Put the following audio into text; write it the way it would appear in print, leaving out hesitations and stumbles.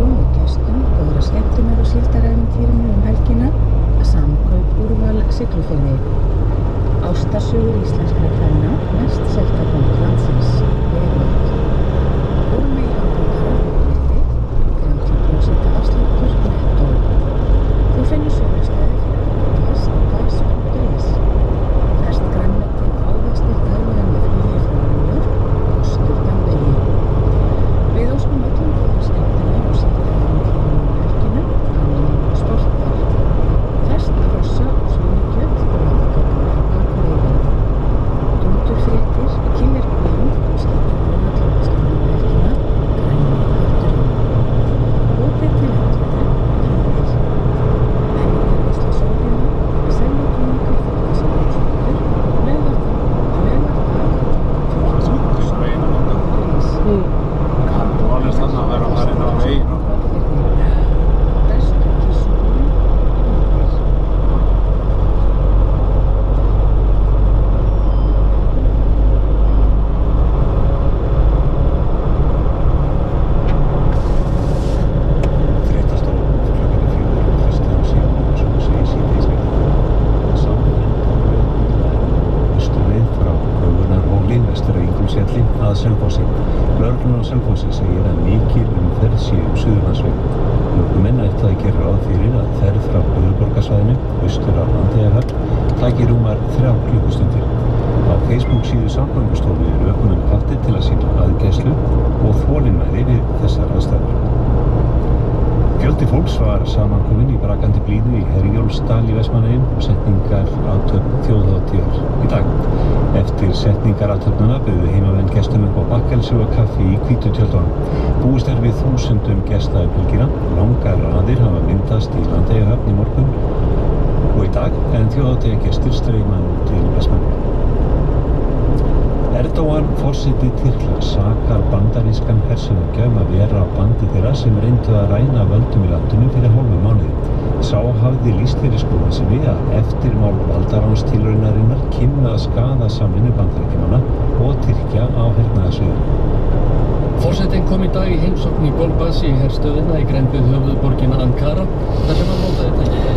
íbúum og gestum góðra skemmtunar og síldarævintýrum helgina Samkaup Úrval Siglufirði. Ástarsögur íslenskra kvenna, mest selda bók landsins, Veröld. Gourmet hamborgarar og rétti, 30% afsláttur nettó. Þú finnur sölustæði fyrir gas.is. Ferskt grænmeti og ávextir daglega með flugi frá New York, kostur dagvegi. Við óskum öllum góðra skemmtunar og síldarævintýrum helgina, gamni og stoltar. Ferskt hrossa og svínakjöt og lambakjöt frá Akureyri. Dúndurfréttir, Killer Queen og skemmtunar matarverslunum helgina, Græni hatturinn. Opið til 11, prýðir. Menningarveisla Sólheima, Seljatónleikar Fólkasafnshúsvöllur, laugardag 14. Alveg þannig að vera að fara inn á veginn. Bestu kissubúrin Úlfur. Fréttastofa klukkan 4 Kristján Sigurjónsson segir síðdegisfréttir. Sameining austurleið frá Köfunarhóli vestur á Ingólfsfjalli að Selfossi. Lögreglan á Selfossi segir að mikil umferð sé Suðurlandsveg. Ökumenn ættu að gera ráð fyrir að ferð frá höfuðborgarsvæðinu austur á Landeyjahöfn taki rúmar 3 klukkustundir. Á Facebook síðu Samgöngustofu eru ökumenn hvattir til að sýna aðgæslu og þolinmæði við þessar aðstæður. Fjöldi fólks var samankominn í brakandi blíðu í Herjólfsdal í Vestmannaeyjum og setningarathöfn þjóðhátíðar í dag. Eftir setningarathöfnuna buðu heimamenn gestum upp á bakkelsi og kaffi í hvítu tjöldunum. Búist við þúsundum gesta helgina. Langar raðir hafa myndast í Landeyjahöfn í morgun og í dag en þjóðhátíðargestir streyma nú til Vestmannaeyja. Erdogan, forseti Tyrklands, sakar bandarískan hershöfðingja að vera á bandi þeirra sem reyndu að ræna völdum í landinu fyrir hálfum mánuði. Sá hafði lýst þeirri skoðun sinni að eftirmál valdaránstilraunarinnar kynnu að skaða samvinnu Bandaríkjamanna og Tyrkja á hernaðarsviðinu. Forsetinn kom í dag í heimsókn í Golbasi herstöðina í grennd við höfuðborgina Ankara þar sem hann notaði tækifærið